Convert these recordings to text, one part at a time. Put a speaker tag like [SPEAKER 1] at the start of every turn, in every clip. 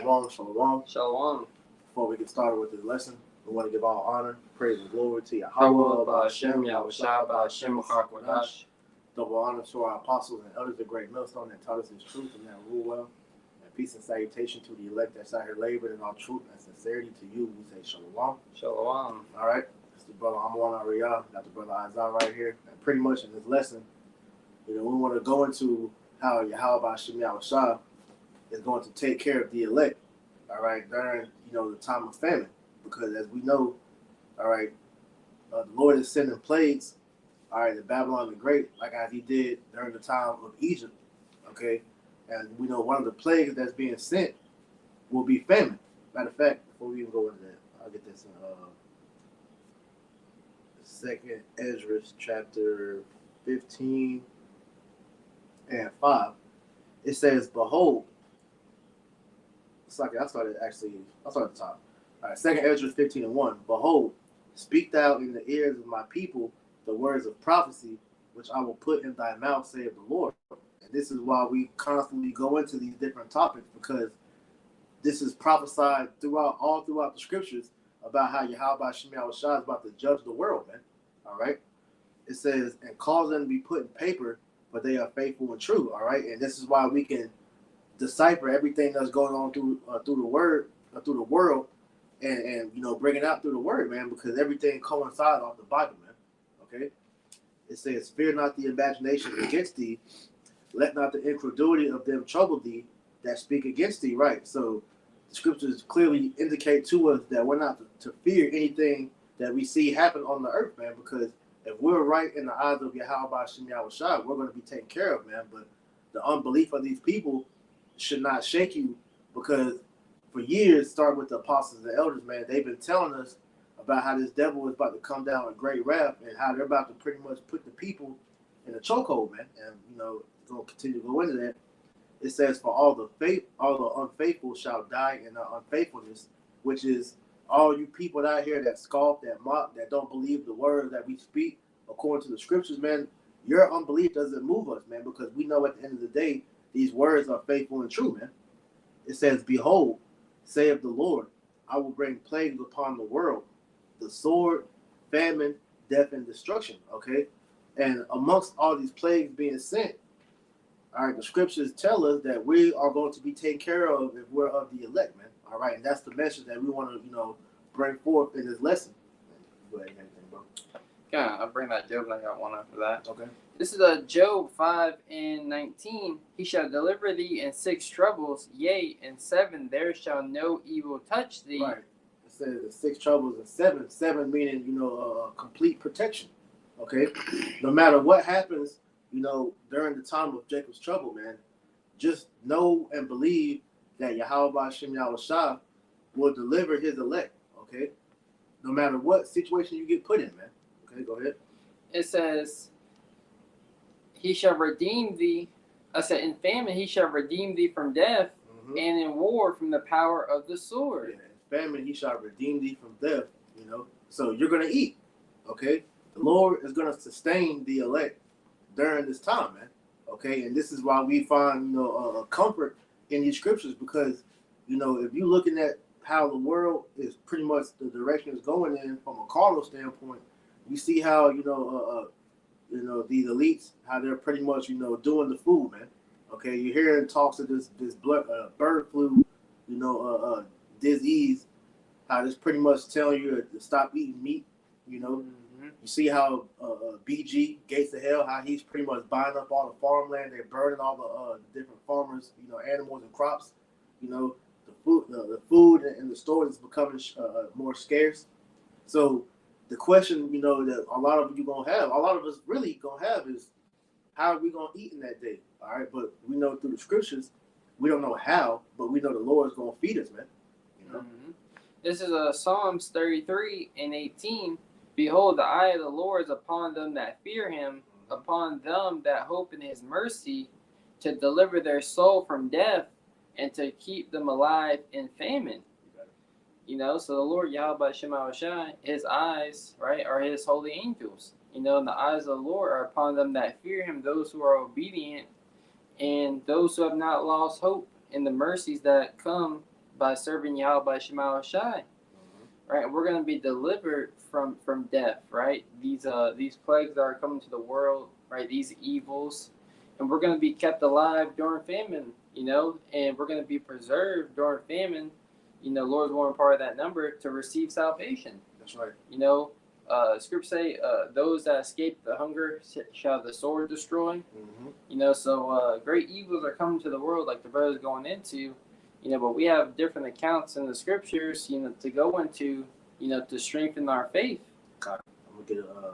[SPEAKER 1] Shalom, shalom.
[SPEAKER 2] Shalom.
[SPEAKER 1] Before we get started with this lesson, we want to give all honor, praise, and glory to Yahweh,
[SPEAKER 2] Ba'ashem, Yahushua, Ba'ashem, Chakwadah.
[SPEAKER 1] Double honor to our apostles and elders, the great millstone that taught us his truth and that rule well. And peace and salutation to the elect that's out here laboring in all truth and sincerity. To you, we say shalom.
[SPEAKER 2] Shalom.
[SPEAKER 1] All right. It's the brother Amwan Ariyah. Got the brother Isaiah right here. And pretty much in this lesson, we want to go into how Yahweh Ba'ashem Yahushua is going to take care of the elect, all right, during, the time of famine. Because as we know, all right, the Lord is sending plagues, all right, in Babylon the Great, like as he did during the time of Egypt, okay? And we know one of the plagues that's being sent will be famine. Matter of fact, before we even go into that, I'll get this in 2nd Ezra chapter 15 and 5. It says, behold, I started at the top. All right, 2nd Ezra 15 and 1. Behold, speak thou in the ears of my people the words of prophecy, which I will put in thy mouth, saith the Lord. And this is why we constantly go into these different topics, because this is prophesied all throughout the scriptures about how Yahweh Ba'ashem Yahushua is about to judge the world, man. All right? It says, and cause them to be put in paper, but they are faithful and true. All right? And this is why we can decipher everything that's going on through the word, through the world, and bring it out through the word, man, because everything coincides off the Bible, man. Okay? It says, fear not the imagination against thee, let not the incredulity of them trouble thee that speak against thee. Right? So the scriptures clearly indicate to us that we're not to fear anything that we see happen on the earth, man, because if we're right in the eyes of Yahweh Ba'ashem Yahushua, we're going to be taken care of, man. But the unbelief of these people should not shake you, because for years, starting with the apostles and the elders, man, they've been telling us about how this devil is about to come down with great wrath and how they're about to pretty much put the people in a chokehold, man. And going to continue to go into that. It says, for all the unfaithful shall die in their unfaithfulness, which is all you people out here that scoff, that mock, that don't believe the words that we speak according to the scriptures, man. Your unbelief doesn't move us, man, because we know at the end of the day, these words are faithful and true, man. It says, behold, saith the Lord, I will bring plagues upon the world, the sword, famine, death, and destruction, okay? And amongst all these plagues being sent, all right, the scriptures tell us that we are going to be taken care of if we're of the elect, man. All right, and that's the message that we want to, bring forth in this lesson. Go ahead, anything, bro.
[SPEAKER 2] Yeah, I'll bring that Job, and I got one after that.
[SPEAKER 1] Okay.
[SPEAKER 2] This is Job 5 and 19. He shall deliver thee in 6 troubles, yea, in 7 there shall no evil touch thee.
[SPEAKER 1] Right. It says the 6 troubles and 7. 7 meaning, complete protection. Okay? No matter what happens, during the time of Jacob's trouble, man, just know and believe that Yahweh Ba'ashem Yahushua will deliver his elect. Okay? No matter what situation you get put in, man. Okay, go ahead.
[SPEAKER 2] It says, he shall redeem thee. I said, in famine he shall redeem thee from death, and in war from the power of the sword.
[SPEAKER 1] Yeah, in famine he shall redeem thee from death. So you're gonna eat. Okay, the Lord is gonna sustain the elect during this time, man. Okay, and this is why we find a comfort in these scriptures, because if you're looking at how the world is pretty much the direction it's going in from a carnal standpoint, you see how these elites, how they're pretty much, doing the food, man. Okay, you're hearing talks of this bird flu, disease, how it's pretty much telling you to stop eating meat, You see how BG, Gates of Hell, how he's pretty much buying up all the farmland. They're burning all the different farmers, animals and crops. The food in the stores is becoming more scarce. So the question, that a lot of us really gonna have is, how are we gonna eat in that day? All right, but we know through the scriptures, we don't know how, but we know the Lord is gonna feed us, man.
[SPEAKER 2] This is Psalms 33 and 18. Behold, the eye of the Lord is upon them that fear him, upon them that hope in his mercy, to deliver their soul from death and to keep them alive in famine. So the Lord Yahweh Ba'ashem Yahushua, his eyes, right, are his holy angels. And the eyes of the Lord are upon them that fear him, those who are obedient, and those who have not lost hope in the mercies that come by serving Yahweh by Shema Shai. Right, and we're going to be delivered from death. Right, these plagues that are coming to the world. Right, these evils, and we're going to be kept alive during famine. And we're going to be preserved during famine. Lord's one part of that number to receive salvation.
[SPEAKER 1] That's right.
[SPEAKER 2] Scripture say, those that escape the hunger shall the sword destroy. So great evils are coming to the world, like the brother's going into. But we have different accounts in the scriptures, to go into, to strengthen our faith.
[SPEAKER 1] I'm gonna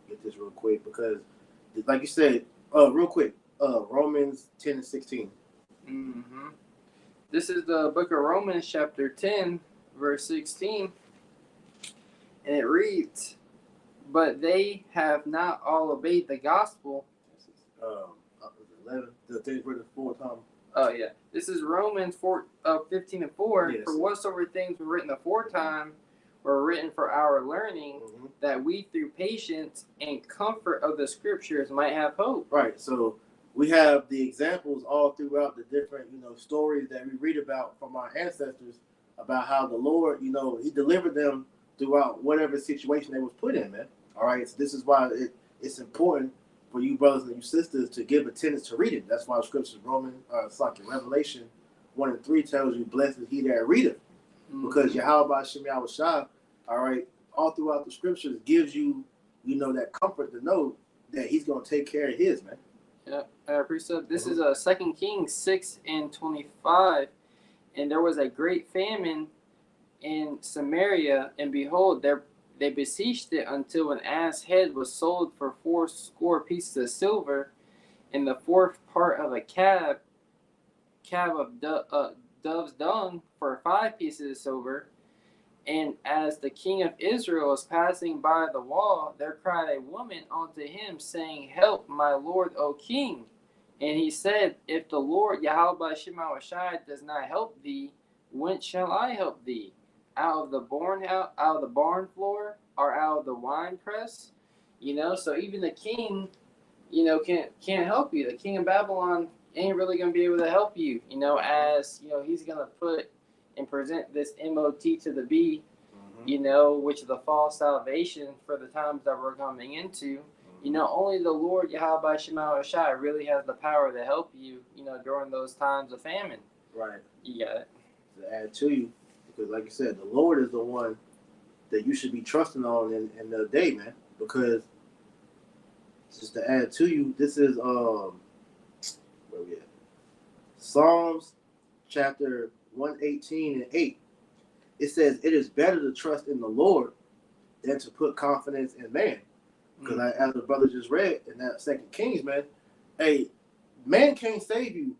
[SPEAKER 1] get this real quick because, like you said, real quick, Romans 10 and 16.
[SPEAKER 2] This is the book of Romans, chapter 10, verse 16, and it reads, "But they have not all obeyed the gospel."
[SPEAKER 1] 11. The things written 4 times.
[SPEAKER 2] Oh yeah, this is Romans 15 and 4.
[SPEAKER 1] Yes.
[SPEAKER 2] For whatsoever things were written aforetime were written for our learning, that we through patience and comfort of the scriptures might have hope.
[SPEAKER 1] Right. So we have the examples all throughout the different, stories that we read about from our ancestors about how the Lord, He delivered them throughout whatever situation they was put in, man. All right. So this is why it's important for you brothers and you sisters to give attendance to reading. That's why Scripture, Revelation 1 and 3 tells you, "Blessed is he that readeth," because Yahweh Shem Shai, all right, all throughout the Scriptures gives you, that comfort to know that He's gonna take care of His, man.
[SPEAKER 2] Yeah, precept. This is 2 Kings 6 and 25, and there was a great famine in Samaria, and behold, they besieged it until an ass head was sold for 80 pieces of silver, and the fourth part of a cab of dove's dung for 5 pieces of silver. And as the king of Israel was passing by the wall, there cried a woman unto him, saying, "Help, my lord, O king." And he said, "If the Lord Yahweh Shema Shai does not help thee, whence shall I help thee? Out of the barn floor, or out of the wine press?" So even the king, can't help you. The king of Babylon ain't really gonna be able to help you. As he's gonna put and present this MOT to the B, which is the false salvation for the times that we're coming into. Only the Lord Yahweh Shema Shai really has the power to help you, during those times of famine.
[SPEAKER 1] Right.
[SPEAKER 2] You got it.
[SPEAKER 1] To add to you, because like you said, the Lord is the one that you should be trusting on in the day, man. Because just to add to you, this is where we at? Psalms chapter 118 and 8. It says, "It is better to trust in the Lord than to put confidence in man." Because as the brother just read in that 2 Kings, man, hey, man can't save you,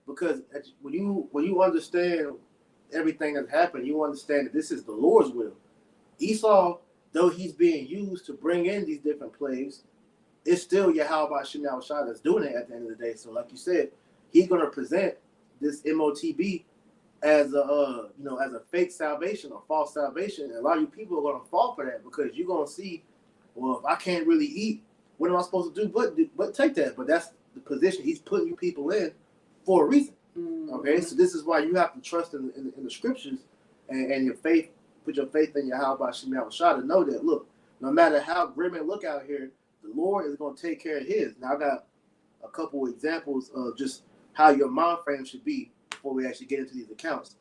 [SPEAKER 1] because when you understand everything that's happened, you understand that this is the Lord's will. Esau, though he's being used to bring in these different plagues, it's still Yahweh Shem Shai that's doing it at the end of the day. So like you said, he's going to present this MOTB as a fake salvation or false salvation. And a lot of you people are going to fall for that, because you're going to see, well, if I can't really eat, what am I supposed to do but take that? But that's the position he's putting you people in for a reason. Okay, so this is why you have to trust in the scriptures and your faith. Put your faith in Yahweh Shem Shai to know that, look, no matter how grim it look out here, the Lord is going to take care of His. Now I got a couple examples of just how your mind frame should be before we actually get into these accounts.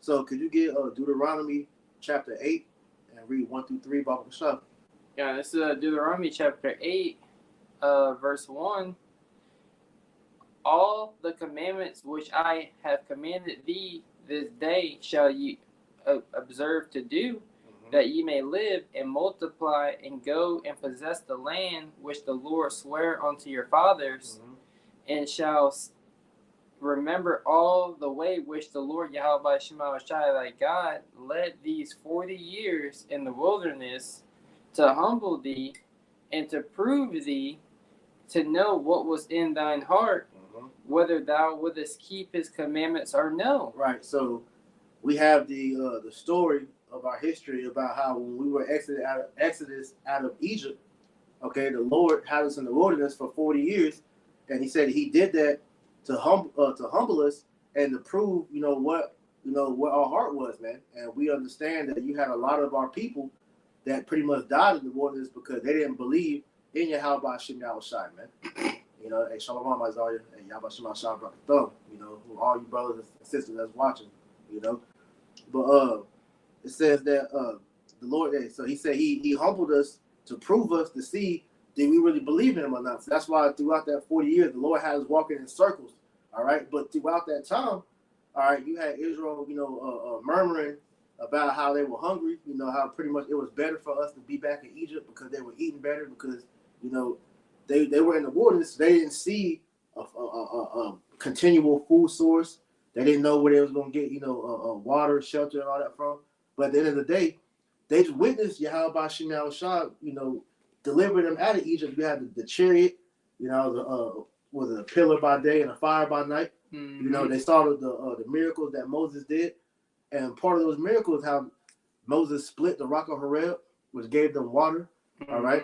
[SPEAKER 1] So could you get Deuteronomy chapter 8 and read 1 through 3, Baba Shah?
[SPEAKER 2] Yeah, this is Deuteronomy chapter 8, verse 1. "All the commandments which I have commanded thee this day shall ye observe to do, that ye may live and multiply and go and possess the land which the Lord sware unto your fathers, and shall remember all the way which the Lord Yahweh Shema Shai thy God led these 40 years in the wilderness, to humble thee and to prove thee, to know what was in thine heart, whether thou wouldest keep his commandments or no."
[SPEAKER 1] Right. So we have the story of our history about how when we were Exodus out of Egypt, okay, the Lord had us in the wilderness for 40 years, and He said He did that to humble us and to prove, what what our heart was, man. And we understand that you had a lot of our people that pretty much died in the wilderness because they didn't believe in Yahweh Hashem Yahushai, man. Hey, Shalom Isaiah, and Yahweh Hashem Yahushai brought the thumb, all you brothers and sisters that's watching, But it says that the Lord, so he said he humbled us to prove us to see did we really believe in him or not. So that's why throughout that 40 years, the Lord had us walking in circles, all right? But throughout that time, all right, you had Israel, murmuring about how they were hungry, how pretty much it was better for us to be back in Egypt because they were eating better because, they were in the wilderness. They didn't see a continual food source. They didn't know where they was going to get, water, shelter, and all that from. But at the end of the day, they just witnessed Yahweh Hashem Yahushua, deliver them out of Egypt. You had the chariot, was a pillar by day and a fire by night.
[SPEAKER 2] Mm-hmm.
[SPEAKER 1] They saw the miracles that Moses did. And part of those miracles, how Moses split the rock of Horeb, which gave them water. Mm-hmm. All right.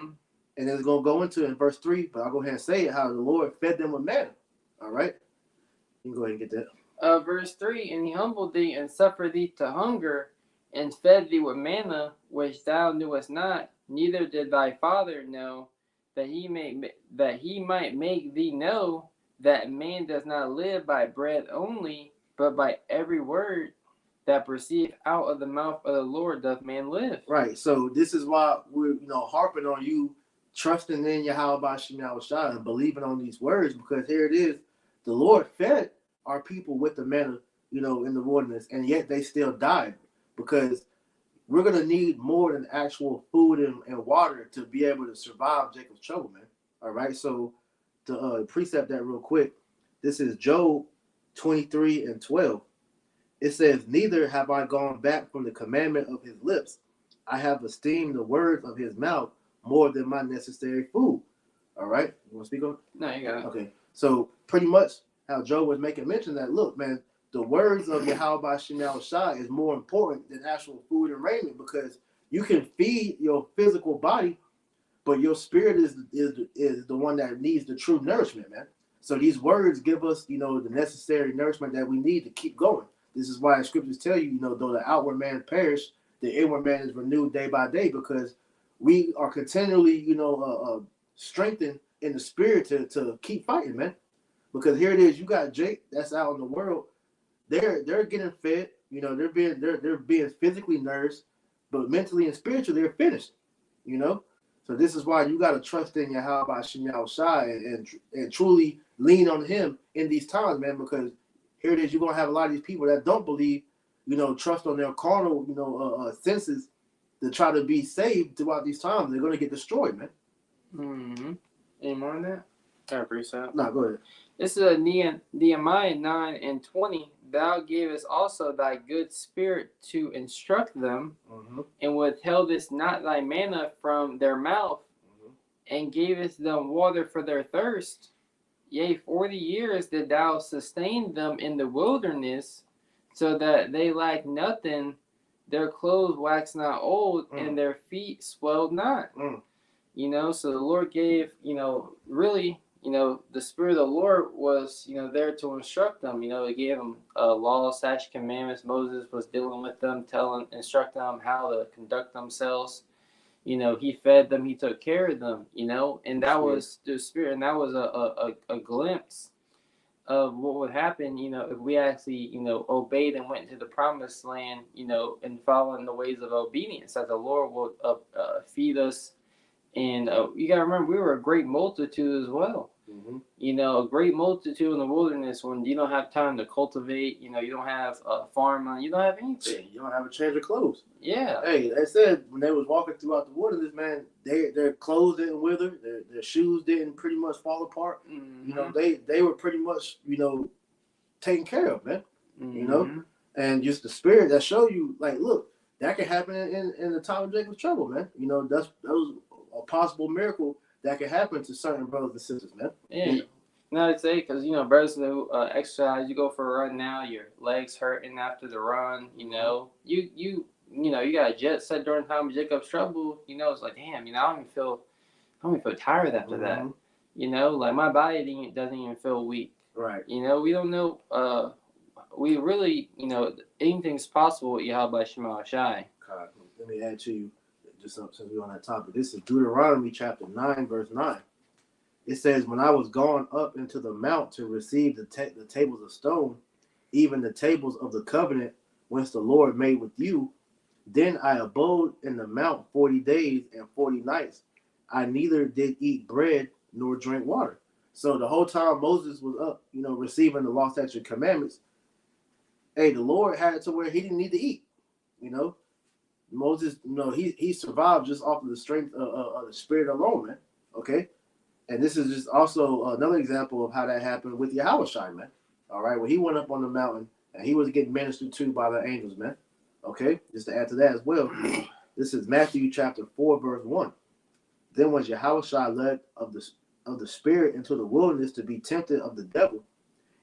[SPEAKER 1] And it's going to go into in verse 3, but I'll go ahead and say it, how the Lord fed them with manna. All right. You can go ahead and get that.
[SPEAKER 2] Verse 3, and he humbled thee and suffered thee to hunger and fed thee with manna, which thou knewest not, neither did thy father know, that he might make thee know that man does not live by bread only, but by every word that proceedeth out of the mouth of the Lord doth man live.
[SPEAKER 1] Right. So this is why we're harping on you trusting in Yahweh Hashem Yahushua and believing on these words, because here it is, the Lord fed our people with the manna, in the wilderness, and yet they still died, because we're going to need more than actual food and water to be able to survive Jacob's trouble, man. All right. So to precept that real quick, this is Job 23:12. It says, neither have I gone back from the commandment of his lips. I have esteemed the words of his mouth more than my necessary food. All right. You want to speak on it?
[SPEAKER 2] No, you got it.
[SPEAKER 1] Okay. So pretty much how Job was making mention that, look, man, the words of Yahweh Hashem Yahushua is more important than actual food and raiment, because you can feed your physical body, but your spirit is the one that needs the true nourishment, man. So these words give us, the necessary nourishment that we need to keep going. This is why the scriptures tell you, though the outward man perish, the inward man is renewed day by day, because we are continually, strengthened in the spirit to keep fighting, man. Because here it is, you got Jake that's out in the world. They're getting fed, they're being physically nourished, but mentally and spiritually they're finished, So this is why you got to trust in Yahweh Hashem Yahushua and truly lean on him in these times, man, because here it is, you're going to have a lot of these people that don't believe, trust on their carnal, senses to try to be saved throughout these times. They're going to get destroyed, man.
[SPEAKER 2] Mm-hmm. Any more on that? I appreciate it.
[SPEAKER 1] No, go ahead.
[SPEAKER 2] This is Nehemiah 9:20. Thou gavest also thy good spirit to instruct them, mm-hmm. and withheldest not thy manna from their mouth, mm-hmm. and gavest them water for their thirst. Yea, 40 years did thou sustain them in the wilderness, so that they lacked nothing. Their clothes waxed not old, and their feet swelled not. So the Lord gave, really, the Spirit of the Lord was, there to instruct them. He gave them laws, statutes, commandments. Moses was dealing with them, instructing them how to conduct themselves. He fed them, he took care of them, and that was the Spirit, and that was a glimpse of what would happen, if we actually, obeyed and went into the promised land, and following the ways of obedience, that the Lord will feed us. And you got to remember, we were a great multitude as well. Mm-hmm. A great multitude in the wilderness, when you don't have time to cultivate, you don't have farmland, you don't have anything.
[SPEAKER 1] You don't have a change of clothes.
[SPEAKER 2] Yeah.
[SPEAKER 1] Hey, they said when they was walking throughout the wilderness, man, their clothes didn't wither, their shoes didn't pretty much fall apart. Mm-hmm. They were pretty much, taken care of, man. Mm-hmm. And just the spirit that show you, like, look, that can happen in the time of Jacob's trouble, man. That was a possible miracle that can happen to certain brothers and sisters, man.
[SPEAKER 2] Yeah. No, I'd say, because, brothers who exercise, you go for a run now, your legs hurting after the run, you got a jet set during the time of Jacob's trouble, it's like, damn, I don't even feel tired after that. Like my body doesn't even feel weak.
[SPEAKER 1] Right.
[SPEAKER 2] We don't know we really, anything's possible with Yahweh Shema Shai.
[SPEAKER 1] God, let me add to you, just since we're on that topic. This is Deuteronomy chapter 9, verse 9. It says, when I was gone up into the mount to receive the tables of stone, even the tables of the covenant, whence the Lord made with you, then I abode in the mount 40 days and 40 nights. I neither did eat bread nor drink water. So the whole time Moses was up, receiving the law, statutes, and commandments, hey, the Lord had it to where he didn't need to eat. Moses, he survived just off of the strength of the Spirit alone, man. Okay? And this is just also another example of how that happened with Yahushua, man. All right? When he went up on the mountain and he was getting ministered to by the angels, man. Okay? Just to add to that as well, this is Matthew chapter 4, verse 1. Then was Yahushua led of the Spirit into the wilderness to be tempted of the devil.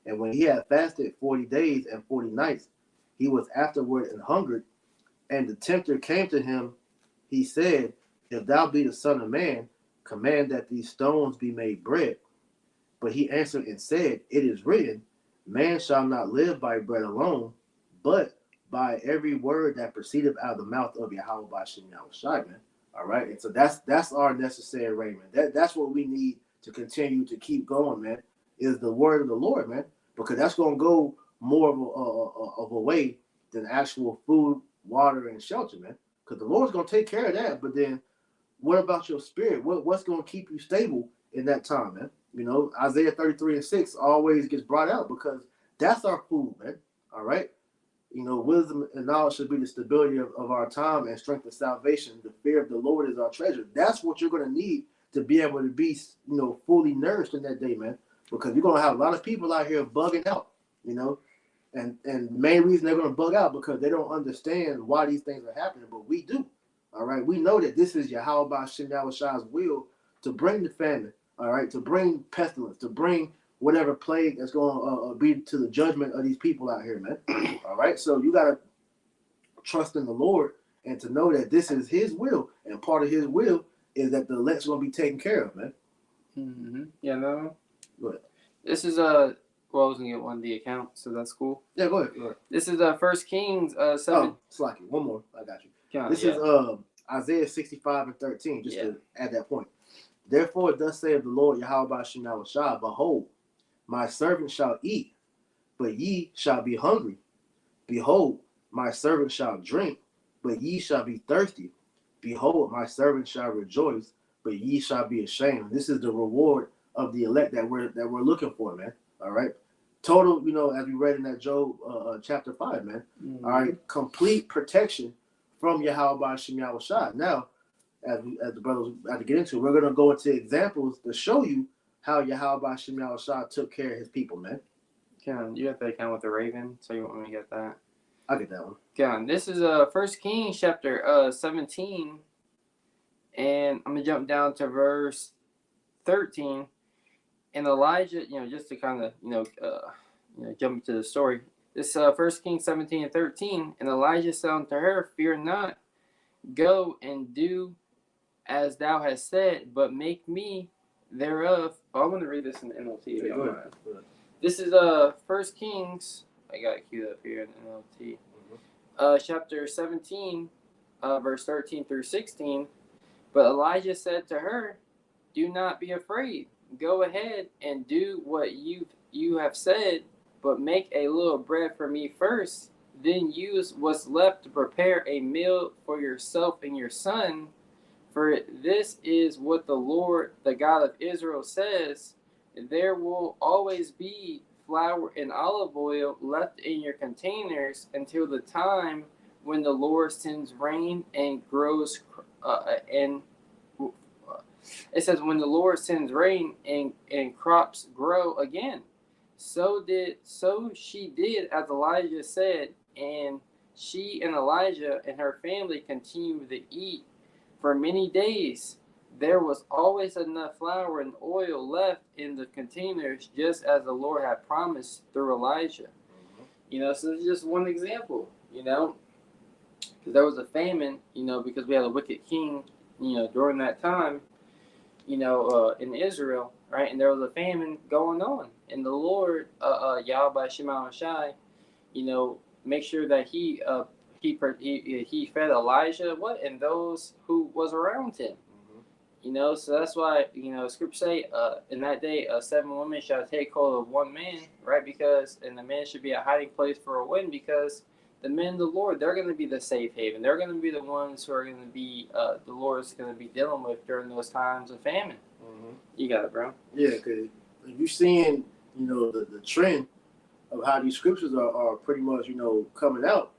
[SPEAKER 1] And when he had fasted 40 days and 40 nights, he was afterward and hungered. And the tempter came to him. He said, if thou be the Son of Man, command that these stones be made bread. But he answered and said, it is written, man shall not live by bread alone, but by every word that proceedeth out of the mouth of Yahweh B'Shem Yahushua, man. All right. And so that's our necessary raiment. That's what we need to continue to keep going, man, is the word of the Lord, man, because that's going to go more of a way than actual food, water, and shelter, man, because the Lord's going to take care of that. But then what about your spirit? What's going to keep you stable in that time, man? Isaiah 33:6 always gets brought out because that's our food, man. All right. Wisdom and knowledge should be the stability of our time and strength of salvation. The fear of the Lord is our treasure. That's what you're going to need to be able to be, fully nourished in that day, man, because you're going to have a lot of people out here bugging out, and the main reason they're going to bug out because they don't understand why these things are happening, but we do. All right, we know that this is Yahweh B'Shem Yahushua's will to bring the famine, all right, to bring pestilence, to bring whatever plague that's going to be to the judgment of these people out here, man. All right, so you got to trust in the Lord and to know that this is his will, and part of his will is that the elect's going to be taken care of, man.
[SPEAKER 2] Mm-hmm. Yeah, no.
[SPEAKER 1] Go ahead.
[SPEAKER 2] This is I was going to get one of the accounts, so that's cool.
[SPEAKER 1] Yeah, go ahead.
[SPEAKER 2] This is 1 Kings 7.
[SPEAKER 1] Oh, Slacky, one more. I got you. This is Isaiah 65:13, just to add that point. Therefore, thus saith the Lord Yahweh B'Shem Yahushua, behold, my servant shall eat, but ye shall be hungry. Behold, my servant shall drink, but ye shall be thirsty. Behold, my servant shall rejoice, but ye shall be ashamed. This is the reward of the elect that we're looking for, man. All right. Total, as we read in that Job chapter 5, man. Mm-hmm. All right, complete protection from Yahweh B'Shem Yahushua. Now, as the brothers have to get into, we're gonna go into examples to show you how Yahweh B'Shem Yahushua took care of his people, man.
[SPEAKER 2] Ken, you got the account with the raven, so you want me to get that?
[SPEAKER 1] I'll get that one.
[SPEAKER 2] Ken, this is 1 Kings chapter 17, and I'm gonna jump down to verse 13. And Elijah, just to kind of, jump into the story. This 1 Kings 17:13, and Elijah said unto her, fear not, go and do as thou hast said, but make me thereof. Oh, I'm going to read this in the NLT.
[SPEAKER 1] Yeah, go ahead.
[SPEAKER 2] This is 1 Kings. I got it queued up here in the NLT. Mm-hmm. Chapter 17, verse 13 through 16. But Elijah said to her, do not be afraid. Go ahead and do what you have said, but make a little bread for me first. Then use what's left to prepare a meal for yourself and your son. For this is what the Lord, the God of Israel, says. There will always be flour and olive oil left in your containers until the time when the Lord sends rain and grows it says when the Lord sends rain and crops grow again. So she did as Elijah said, and she and Elijah and her family continued to eat for many days. There was always enough flour and oil left in the containers, just as the Lord had promised through Elijah. Mm-hmm. So it's just one example, because there was a famine, because we had a wicked king, during that time, in Israel, right? And there was a famine going on. And the Lord, Yahweh B'Shem Yahushua, make sure that he fed Elijah and those who was around him. So that's why, scripture say, in that day, 7 women shall take hold of one man, right? And the man should be a hiding place for a wind, because the men of the Lord, they're going to be the safe haven. They're going to be the ones who are going to be, the Lord's going to be dealing with during those times of famine. You got it, bro.
[SPEAKER 1] Yeah, because if you're seeing, the trend of how these scriptures are pretty much, coming out,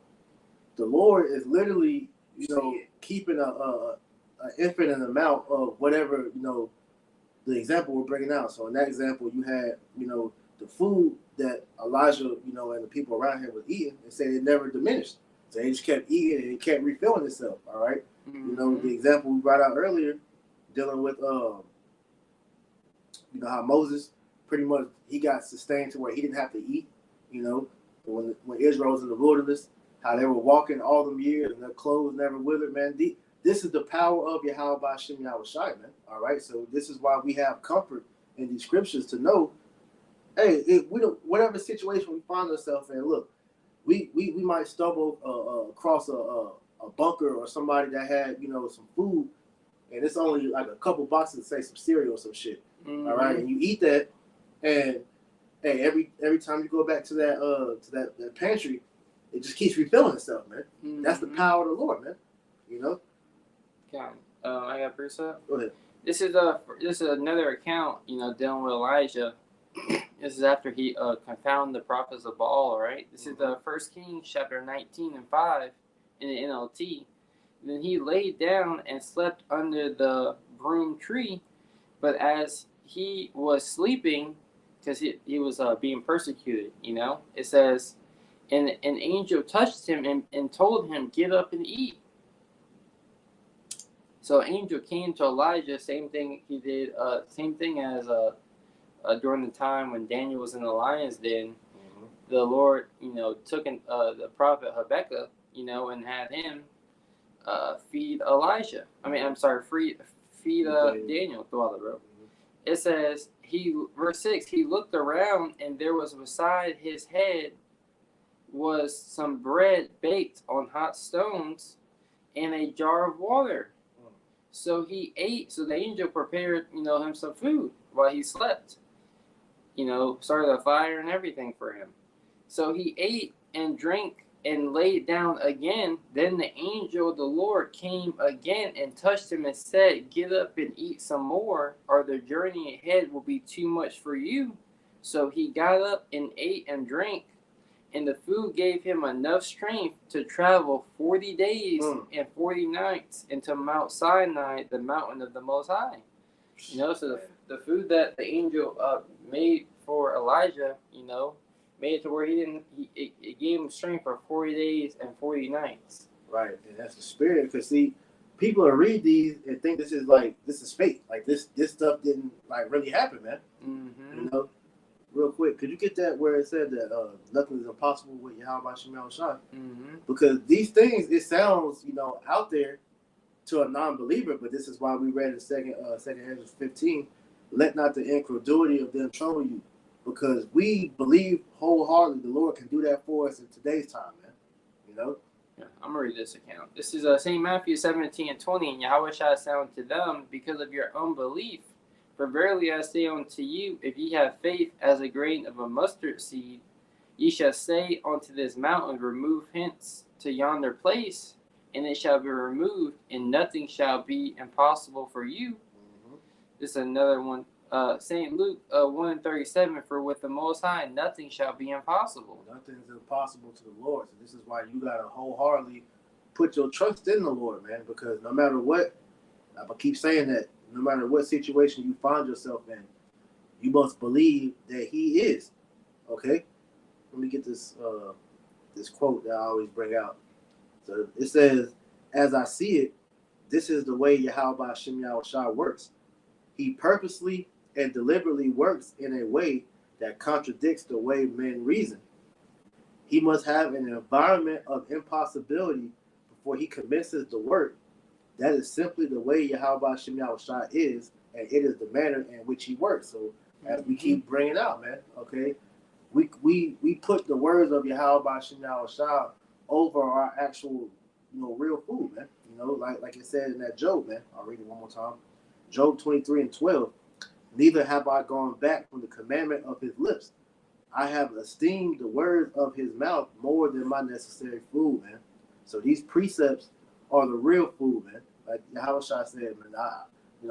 [SPEAKER 1] the Lord is literally, keeping an infinite amount of whatever, the example we're bringing out. So in that example, you had, the food that Elijah, and the people around him was eating, and said it never diminished. So they just kept eating and it kept refilling itself. All right. The example we brought out earlier, dealing with, how Moses pretty much, he got sustained to where he didn't have to eat, when Israel was in the wilderness, how they were walking all them years and their clothes never withered, man. This is the power of Yahweh B'Shem Yahushai, man. All right, so this is why we have comfort in these scriptures to know, hey, whatever situation we find ourselves in, look, we might stumble across a bunker or somebody that had, some food, and it's only like a couple boxes, say some cereal or some shit. All right, and you eat that, and hey, every time you go back to that pantry, it just keeps refilling itself, man. That's the power of the Lord, man.
[SPEAKER 2] Yeah. I got a precept.
[SPEAKER 1] Go ahead.
[SPEAKER 2] This is another account, dealing with Elijah. This is after he confounded the prophets of Baal. All right. This is the 1 Kings chapter 19:5 in the NLT. Then he laid down and slept under the broom tree, but as he was sleeping, because he was being persecuted, it says, and an angel touched him and told him, "Get up and eat." So an angel came to Elijah, same thing he did, same thing as during the time when Daniel was in the lion's den. The Lord, took the prophet Habakkuk, and had him feed Elijah. Feed Daniel through all the rope. It says, verse 6, he looked around, and there was beside his head was some bread baked on hot stones and a jar of water. So he ate. So the angel prepared, him some food while he slept. Started a fire and everything for him. So he ate and drank and laid down again. Then the angel of the Lord came again and touched him and said, "Get up and eat some more, or the journey ahead will be too much for you." So he got up and ate and drank, and the food gave him enough strength to travel 40 days and 40 nights into Mount Sinai, the mountain of the Most High. So the food that the angel made for Elijah, made it to where it gave him strength for 40 days and 40 nights.
[SPEAKER 1] Right, and that's the spirit. Because see, people will read these and think this is fake. Like this stuff didn't really happen, man. Real quick, could you get that where it said that nothing is impossible with Yahweh B'Shem Yahushai? Because these things, it sounds, out there to a non-believer, but this is why we read in second Ezra 15, let not the incredulity of them trouble you, because we believe wholeheartedly the Lord can do that for us in today's time, man.
[SPEAKER 2] Yeah, I'm gonna read this account. This is St. Matthew 17:20, and Yahweh shall say unto them, because of your unbelief. For verily I say unto you, if ye have faith as a grain of a mustard seed, ye shall say unto this mountain, remove hence to yonder place, and it shall be removed, and nothing shall be impossible for you. This is another one. St. Luke 1:37, for with the Most High nothing shall be impossible.
[SPEAKER 1] Nothing's impossible to the Lord. So this is why you gotta wholeheartedly put your trust in the Lord, man. Because no matter what, I keep saying that, no matter what situation you find yourself in, you must believe that He is. Okay? Let me get this quote that I always bring out. So it says, "As I see it, this is the way Yahweh B'Shem Yahushai works. He purposely and deliberately works in a way that contradicts the way men reason. He must have an environment of impossibility before he commences the work. That is simply the way Yahweh B'Shem Yahushai is, and it is the manner in which he works." So as we keep bringing out, man, okay, we put the words of Yahweh Shah over our actual, real food, man. Like it said in that Job, man. I'll read it one more time. Job 23:12. Neither have I gone back from the commandment of his lips. I have esteemed the words of his mouth more than my necessary food, man. So these precepts are the real food, man. Like Yahweh Shah said, man,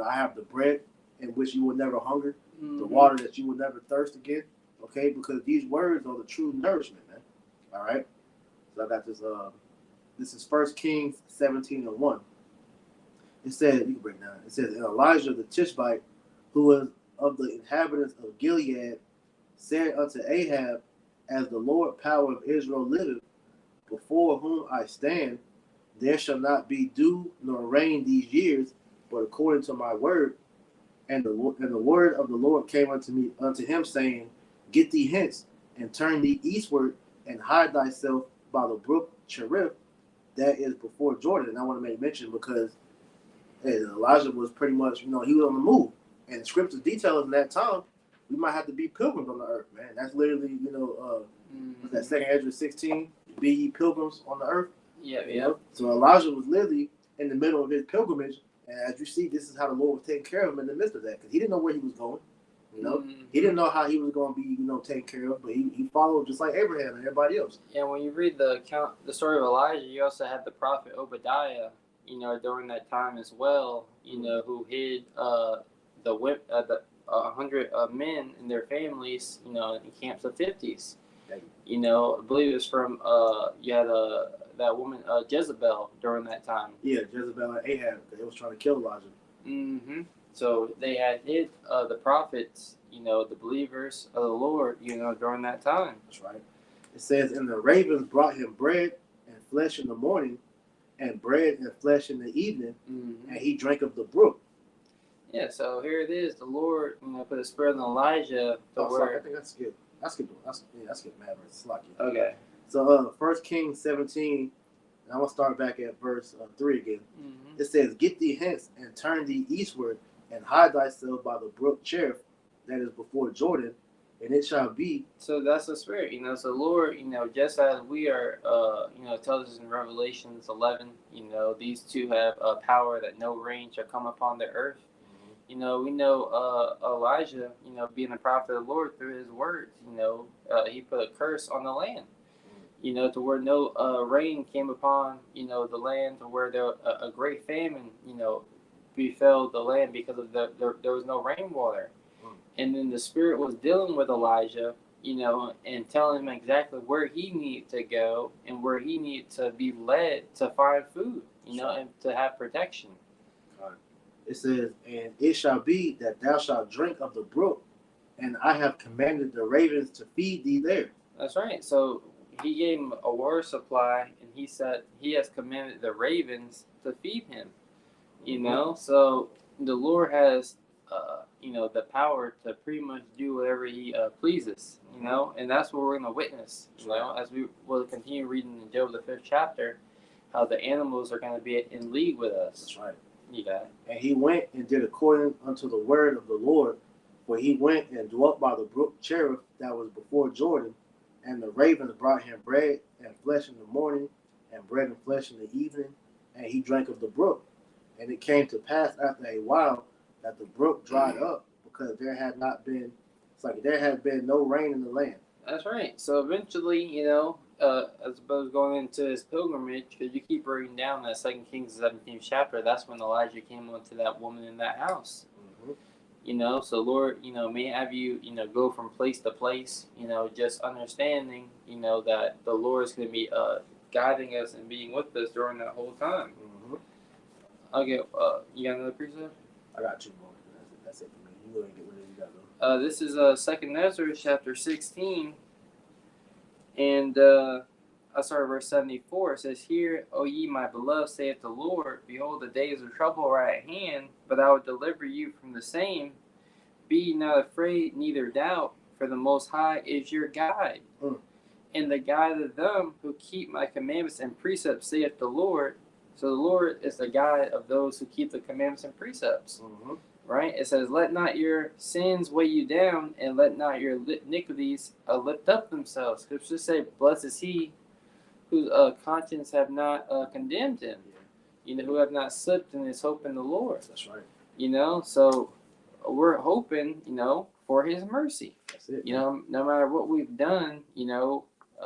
[SPEAKER 1] I have the bread in which you will never hunger, the water that you will never thirst again. Okay, because these words are the true nourishment, man. All right. So I got this. This is 1 Kings 17:1. It said, you can break down. It says, and Elijah the Tishbite, who was of the inhabitants of Gilead, said unto Ahab, as the Lord power of Israel liveth, before whom I stand, there shall not be dew nor rain these years, but according to my word. And the word of the Lord came unto him, saying, Get thee hence, and turn thee eastward, and hide thyself by the brook Cherith, that is before Jordan. And I want to make mention because Elijah was pretty much, he was on the move. And the scriptures detail in that time, we might have to be pilgrims on the earth, man. That's literally, that 2 Ezra 16, be ye pilgrims on the earth.
[SPEAKER 2] Yeah.
[SPEAKER 1] So Elijah was literally in the middle of his pilgrimage. And as you see, this is how the Lord was taking care of him in the midst of that. Because he didn't know where he was going. He didn't know how he was going to be, taken care of. But he followed just like Abraham and everybody else.
[SPEAKER 2] Yeah, when you read the story of Elijah, you also have the prophet Obadiah, during that time as well, who hid the 100 men and their families, in camps of 50s. I believe it was from you had that woman Jezebel during that time.
[SPEAKER 1] Yeah, Jezebel and Ahab, they was trying to kill Elijah.
[SPEAKER 2] So they had hid the prophets, the believers of the Lord, during that time.
[SPEAKER 1] That's right. It says, and the ravens brought him bread and flesh in the morning, and bread and flesh in the evening, and he drank of the brook.
[SPEAKER 2] Yeah, so here it is. The Lord, put a spirit on Elijah.
[SPEAKER 1] I think that's good. That's good. That's good. It's lucky.
[SPEAKER 2] Okay.
[SPEAKER 1] So 1 Kings 17, and I'm gonna start back at verse 3 again. It says, Get thee hence and turn thee eastward, and hide thyself by the brook Cherith, that is before Jordan, and it shall be.
[SPEAKER 2] So that's the spirit, So Lord, just as we are, tells us in Revelations 11, these two have power that no rain shall come upon the earth. We know Elijah, being the prophet of the Lord through his words, he put a curse on the land, to where no rain came upon, the land, to where there a great famine, befell the land because of there was no rainwater. And then the Spirit was dealing with Elijah, and telling him exactly where he needed to go and where he needed to be led to find food, and to have protection.
[SPEAKER 1] It says, and it shall be that thou shalt drink of the brook, and I have commanded the ravens to feed thee there.
[SPEAKER 2] That's right. So he gave him a water supply, and he said he has commanded the ravens to feed him. So the Lord has, the power to pretty much do whatever he pleases, and that's what we're going to witness, as we will continue reading in Job, the 5th chapter, how the animals are going to be in league with us.
[SPEAKER 1] That's right.
[SPEAKER 2] Yeah.
[SPEAKER 1] And he went and did according unto the word of the Lord, for he went and dwelt by the brook Cherith that was before Jordan, and the ravens brought him bread and flesh in the morning, and bread and flesh in the evening, and he drank of the brook. And it came to pass after a while that the brook dried up, because there had been no rain in the land.
[SPEAKER 2] That's right. So eventually, I suppose going into his pilgrimage, because you keep reading down that 2 Kings 17th chapter, that's when Elijah came onto that woman in that house. So Lord, may have you, go from place to place, just understanding, that the Lord is going to be guiding us and being with us during that whole time. Okay, you got another precept?
[SPEAKER 1] I got 2 more. That's it for me. You go ahead and get whatever you got, though.
[SPEAKER 2] This is 2 Ezra chapter 16, and I started verse 74. It says, Hear, O ye my beloved, saith the Lord, behold, the days of trouble are at hand, but I will deliver you from the same. Be ye not afraid, neither doubt, for the Most High is your guide, and the guide of them who keep my commandments and precepts, saith the Lord. So the Lord is the guide of those who keep the commandments and precepts. right? It says, "Let not your sins weigh you down, and let not your iniquities lift up themselves." Scripture say, "Blessed is he whose conscience have not condemned him." Who have not slipped in his hope in the Lord.
[SPEAKER 1] That's right.
[SPEAKER 2] So we're hoping, for his mercy.
[SPEAKER 1] That's it.
[SPEAKER 2] No matter what we've done,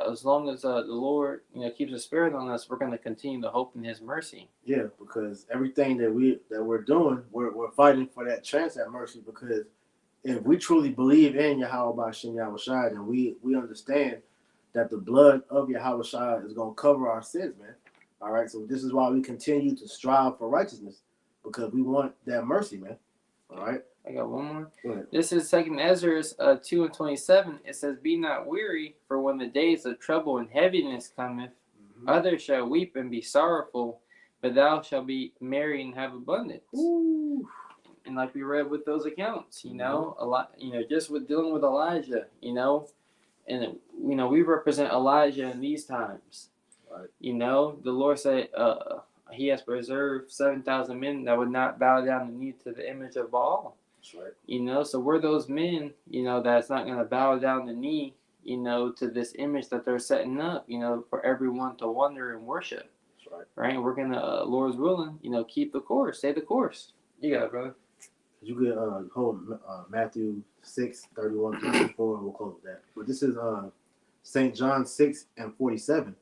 [SPEAKER 2] as long as the Lord, keeps a spirit on us, we're going to continue to hope in his mercy.
[SPEAKER 1] Yeah, because everything that we're doing, we're fighting for that chance at mercy. Because if we truly believe in Yahweh B'Shem Yahweh Shai, then we understand that the blood of Yahweh Shai is going to cover our sins, man. All right, so this is why we continue to strive for righteousness, because we want that mercy, man. All right.
[SPEAKER 2] I got one more.
[SPEAKER 1] Go ahead.
[SPEAKER 2] This is 2 Ezra 2:27. It says, "Be not weary, for when the days of trouble and heaviness cometh, others shall weep and be sorrowful, but thou shalt be merry and have abundance."
[SPEAKER 1] Ooh.
[SPEAKER 2] And like we read with those accounts, a lot, just with dealing with Elijah, and we represent Elijah in these times.
[SPEAKER 1] Right.
[SPEAKER 2] The Lord said, he has preserved 7,000 men that would not bow down the knee to the image of Baal.
[SPEAKER 1] That's right.
[SPEAKER 2] So we're those men, that's not going to bow down the knee, to this image that they're setting up, for everyone to wonder and worship.
[SPEAKER 1] That's right.
[SPEAKER 2] Right? And we're going to, Lord's willing, keep the course, stay the course. You got it, brother.
[SPEAKER 1] You could hold Matthew 6:31-34, and we'll close with that. But this is St. John 6:47.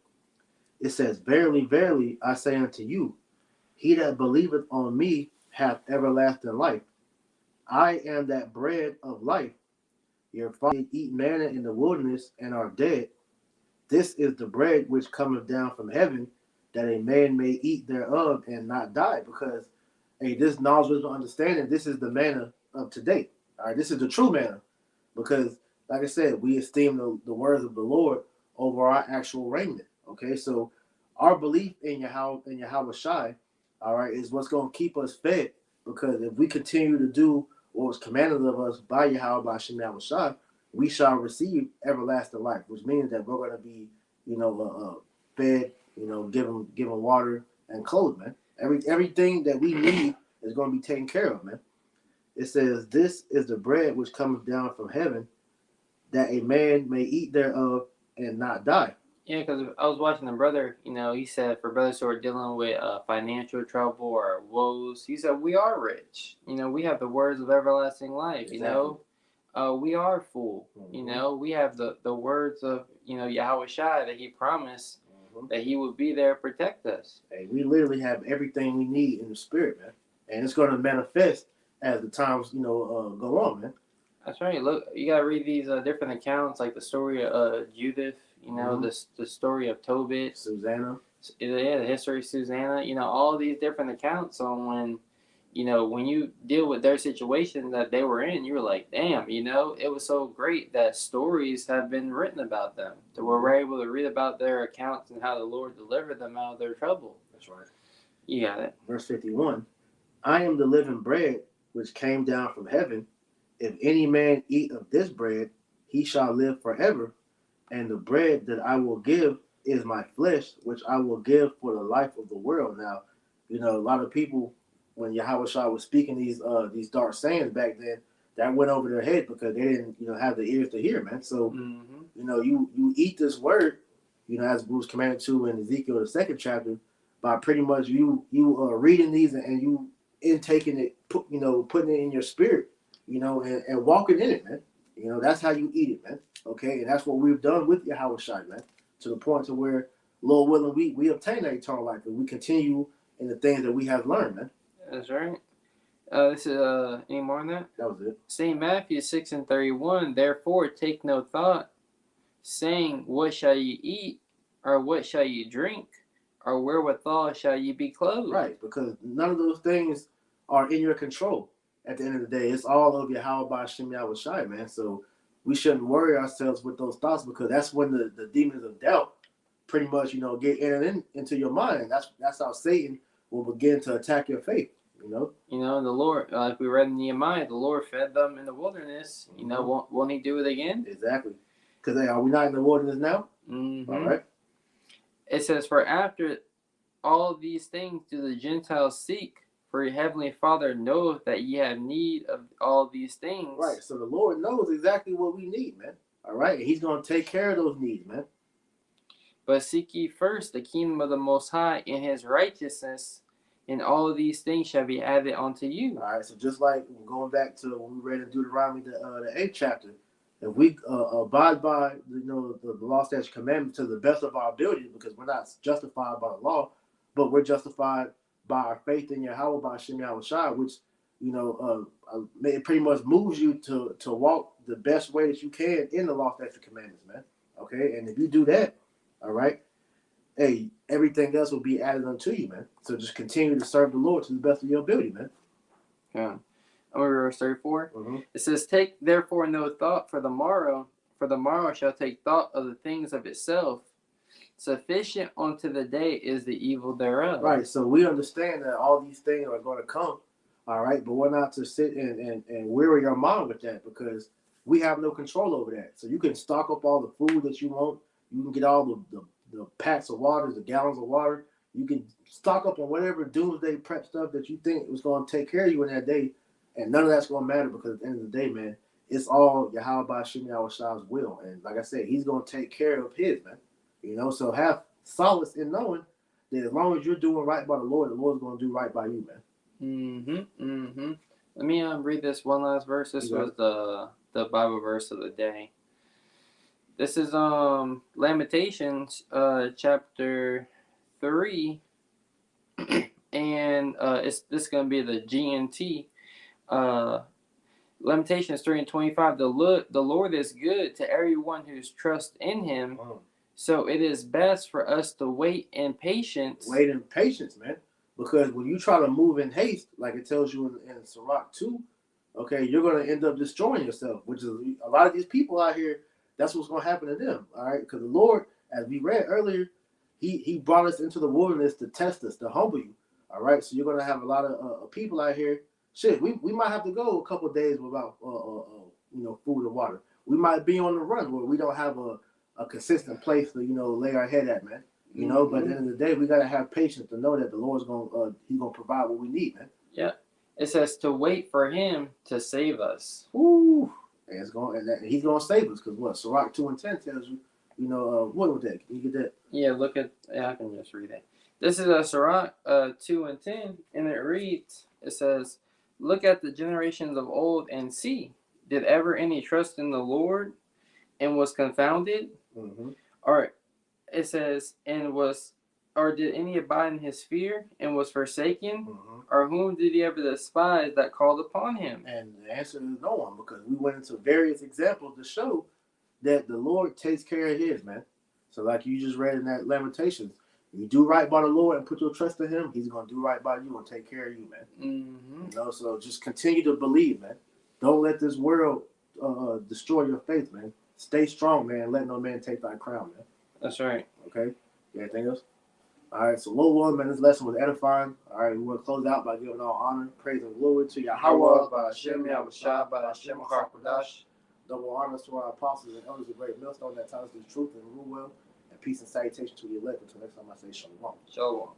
[SPEAKER 1] It says, "Verily, verily, I say unto you, he that believeth on me hath everlasting life. I am that bread of life. Your fathers eat manna in the wilderness and are dead. This is the bread which cometh down from heaven, that a man may eat thereof and not die." Because this knowledge, wisdom, understanding, this is the manna of today. All right, this is the true manna. Because, like I said, we esteem the words of the Lord over our actual raiment. Okay, so our belief in Yahweh Shai, all right, is what's going to keep us fed. Because if we continue to do what was commanded of us by Yahweh B'Shem Yahweh Shai, we shall receive everlasting life, which means that we're going to be, fed, given water and clothes, man. Everything that we need is going to be taken care of, man. It says, "This is the bread which cometh down from heaven, that a man may eat thereof and not die."
[SPEAKER 2] Yeah, because I was watching a brother, he said for brothers who are dealing with financial trouble or woes, he said, we are rich. We have the words of everlasting life,
[SPEAKER 1] Exactly.
[SPEAKER 2] we are full. We have the words of, Yahweh Shai that he promised that he would be there to protect us.
[SPEAKER 1] Hey, we literally have everything we need in the spirit, man. And it's going to manifest as the times, go on, man.
[SPEAKER 2] That's right. Look, you got to read these different accounts, like the story of Judith, the story of Tobit,
[SPEAKER 1] Susanna.
[SPEAKER 2] Yeah, the history of Susanna, all these different accounts on when you deal with their situation that they were in, you were like, damn, it was so great that stories have been written about them. So we're able to read about their accounts and how the Lord delivered them out of their trouble.
[SPEAKER 1] That's right.
[SPEAKER 2] You got it.
[SPEAKER 1] Verse 51, "I am the living bread which came down from heaven. If any man eat of this bread, he shall live forever. And the bread that I will give is my flesh, which I will give for the life of the world." Now, a lot of people, when Yahweh Shai was speaking these dark sayings back then, that went over their head because they didn't, have the ears to hear, man. So, you eat this word, as was commanded to in Ezekiel the 2nd chapter, by pretty much you reading these and you intaking it, putting it in your spirit, and walking in it, man. That's how you eat it, man. Okay, and that's what we've done with Yahweh Shai, man, to the point to where, Lord willing, we obtain that eternal life and we continue in the things that we have learned, man.
[SPEAKER 2] That's right. This is any more on that?
[SPEAKER 1] That was it.
[SPEAKER 2] St. Matthew 6:31. "Therefore take no thought, saying, what shall ye eat, or what shall ye drink, or wherewithal shall ye be clothed?"
[SPEAKER 1] Right, because none of those things are in your control. At the end of the day, it's all of Yahweh B'Shem Yahweh Shai, man. So we shouldn't worry ourselves with those thoughts, because that's when the demons of doubt pretty much, get into your mind. That's how Satan will begin to attack your faith.
[SPEAKER 2] The Lord, like we read in Nehemiah, the Lord fed them in the wilderness. Won't he do it again?
[SPEAKER 1] Exactly. Because are we not in the wilderness now?
[SPEAKER 2] Mm-hmm.
[SPEAKER 1] All right.
[SPEAKER 2] It says, "For after all these things do the Gentiles seek, For your heavenly Father knoweth that ye have need of all these things.
[SPEAKER 1] Right. So the Lord knows exactly what we need, man. All right. And he's going to take care of those needs, man.
[SPEAKER 2] But seek ye first the kingdom of the Most High and his righteousness, and all of these things shall be added unto you.
[SPEAKER 1] All right. So just like going back to when we read in Deuteronomy, the 8th chapter, if we abide by the law, statute, commandments to the best of our ability, because we're not justified by the law, but we're justified by our faith in Yahweh, by Shem Yahushua, which it pretty much moves you to walk the best way that you can in the law, statute, commandments, man. Okay, and if you do that, all right, hey, everything else will be added unto you, man. So just continue to serve the Lord to the best of your ability, man.
[SPEAKER 2] Yeah. I'm going to verse 34.
[SPEAKER 1] Mm-hmm.
[SPEAKER 2] It says, take therefore no thought for the morrow shall take thought of the things of itself. Sufficient unto the day is the evil thereof.
[SPEAKER 1] Right, so we understand that all these things are going to come, all right, but we're not to sit and weary our mind with that, because we have no control over that. So you can stock up all the food that you want. You can get all the packs of water, the gallons of water. You can stock up on whatever doomsday prep stuff that you think was going to take care of you in that day. And none of that's going to matter, because at the end of the day, man, it's all Yahweh by Shem Yahushua's will. And like I said, he's going to take care of his, man. So have solace in knowing that as long as you're doing right by the Lord's going to do right by you, man.
[SPEAKER 2] Let me read this one last verse. This was the Bible verse of the day. This is Lamentations chapter 3. And this is going to be the GNT. Lamentations 3:25. The Lord is good to everyone who's trust in him. So it is best for us to wait in patience.
[SPEAKER 1] Wait in patience, man. Because when you try to move in haste, like it tells you in Sirach 2, okay, you're going to end up destroying yourself, which is a lot of these people out here, that's what's going to happen to them, all right? Because the Lord, as we read earlier, he brought us into the wilderness to test us, to humble you, all right? So you're going to have a lot of people out here. Shit, we might have to go a couple of days without food and water. We might be on the run where we don't have a consistent place to lay our head at, man. But at the end of the day, we gotta have patience to know that the Lord's he's gonna provide what we need, man.
[SPEAKER 2] Yeah, it says to wait for him to save us.
[SPEAKER 1] Ooh, and he's gonna save us, because what Sirach 2:10 tells you. What was that? Can you get that?
[SPEAKER 2] Yeah, I can just read it. This is a Sirach 2:10, and it reads. It says, "Look at the generations of old and see, did ever any trust in the Lord, and was confounded?"
[SPEAKER 1] Mm-hmm.
[SPEAKER 2] Or it says, or did any abide in his fear and was forsaken?
[SPEAKER 1] Mm-hmm.
[SPEAKER 2] Or whom did he ever despise that called upon him?
[SPEAKER 1] And the answer is no one, because we went into various examples to show that the Lord takes care of his, man. So like you just read in that Lamentations, you do right by the Lord and put your trust in him, he's going to do right by you and take care of you, man. So just continue to believe, man. Don't let this world destroy your faith, man. Stay strong, man. Let no man take thy crown, man.
[SPEAKER 2] That's right.
[SPEAKER 1] Okay? You anything else? All right, so Lord willing, man, this lesson was edifying. All right, we want to close out by giving all honor, praise, and glory to Yahweh, by Hashem, Yahushua, by Hashem, HaKadosh. Double honors to our apostles and elders of great millstone that tell us the truth and rule well. And peace and salutation to the elect. Until next time, I say shalom.
[SPEAKER 2] Shalom.